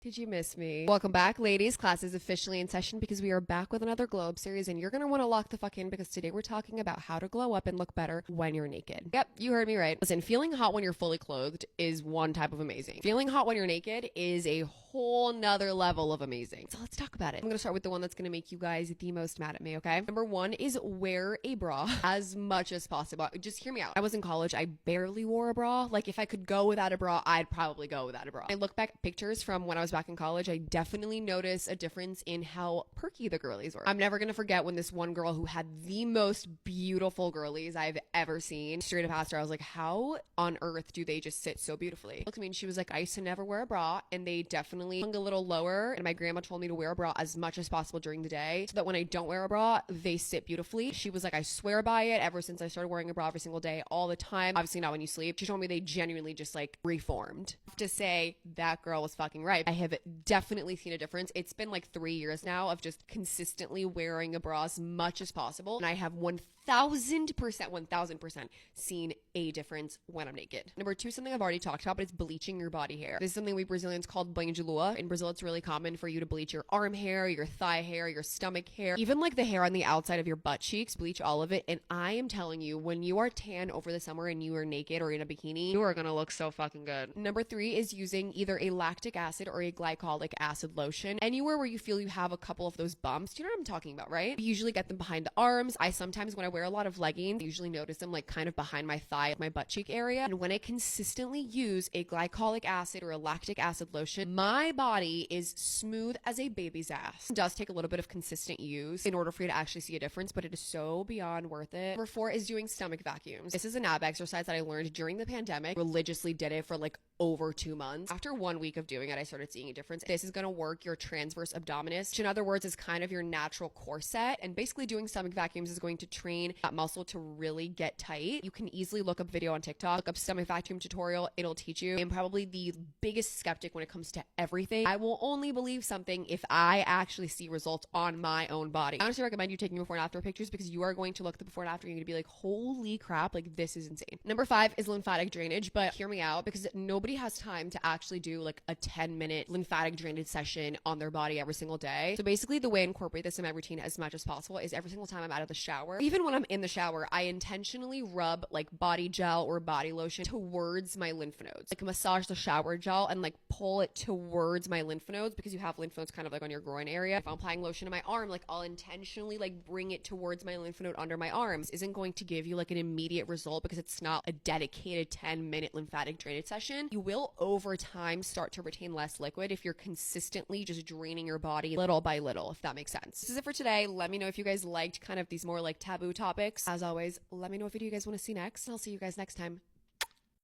Did you miss me? Welcome back, ladies. Class is officially in session because we are back with another glow up series, and you're gonna want to lock the fuck in because today we're talking about how to glow up and look better when you're naked. Yep, you heard me right. Listen, feeling hot when you're fully clothed is one type of amazing. Feeling hot when you're naked is a whole nother level of amazing. So let's talk about it. I'm gonna start with the one that's gonna make you guys the most mad at me, okay? Number one is wear a bra as much as possible. Just hear me out. I was in college, I barely wore a bra. Like, if I could go without a bra, I'd probably go without a bra. I look back at pictures from when I was back in college, I definitely noticed a difference in how perky the girlies were. I'm never gonna forget when this one girl who had the most beautiful girlies I've ever seen, straight up asked her, I was like, how on earth do they just sit so beautifully? Looked at me and she was like, I used to never wear a bra, and they definitely hung a little lower, and my grandma told me to wear a bra as much as possible during the day so that when I don't wear a bra, they sit beautifully. She was like, I swear by it ever since I started wearing a bra every single day, all the time. Obviously not when you sleep. She told me they genuinely just like reformed. I have to say, that girl was fucking right. I have definitely seen a difference. It's been like 3 years now of just consistently wearing a bra as much as possible, and I have 1000% seen a difference when I'm naked. Number two, something I've already talked about, but it's bleaching your body hair. This is something we Brazilians call banho de lua. In Brazil, it's really common for you to bleach your arm hair, your thigh hair, your stomach hair, even like the hair on the outside of your butt cheeks, bleach all of it. And I am telling you, when you are tan over the summer and you are naked or in a bikini, you are gonna look so fucking good. Number three is using either a lactic acid or a glycolic acid lotion anywhere where you feel you have a couple of those bumps. You know what I'm talking about, right? You usually get them behind the arms. I sometimes, when I wear a lot of leggings, I usually notice them like kind of behind my thigh, my butt cheek area. And when I consistently use a glycolic acid or a lactic acid lotion, my body is smooth as a baby's ass. It does take a little bit of consistent use in order for you to actually see a difference, but it is so beyond worth it. Number four is doing stomach vacuums. This is an ab exercise that I learned during the pandemic. Religiously did it for like over 2 months. After 1 week of doing it, I started seeing a difference. This is going to work your transverse abdominis, which in other words is kind of your natural corset. And basically doing stomach vacuums is going to train that muscle to really get tight. You can easily look up video on TikTok, look up stomach vacuum tutorial. It'll teach you. I'm probably the biggest skeptic when it comes to everything. I will only believe something if I actually see results on my own body. I honestly recommend you taking before and after pictures because you are going to look at the before and after and you're going to be like, holy crap, like this is insane. Number five is lymphatic drainage, but hear me out because nobody has time to actually do like a 10-minute lymphatic drainage session on their body every single day. So basically the way I incorporate this in my routine as much as possible is every single time I'm out of the shower, even when I'm in the shower, I intentionally rub like body gel or body lotion towards my lymph nodes. Like massage the shower gel and like pull it towards my lymph nodes because you have lymph nodes kind of like on your groin area. If I'm applying lotion to my arm, like I'll intentionally like bring it towards my lymph node under my arms. Isn't going to give you like an immediate result because it's not a dedicated 10-minute lymphatic drainage session. You will over time start to retain less liquid if you're consistently just draining your body little by little, if that makes sense. This is it for today. Let me know if you guys liked kind of these more like taboo topics. As always, let me know what video you guys want to see next. I'll see you guys next time.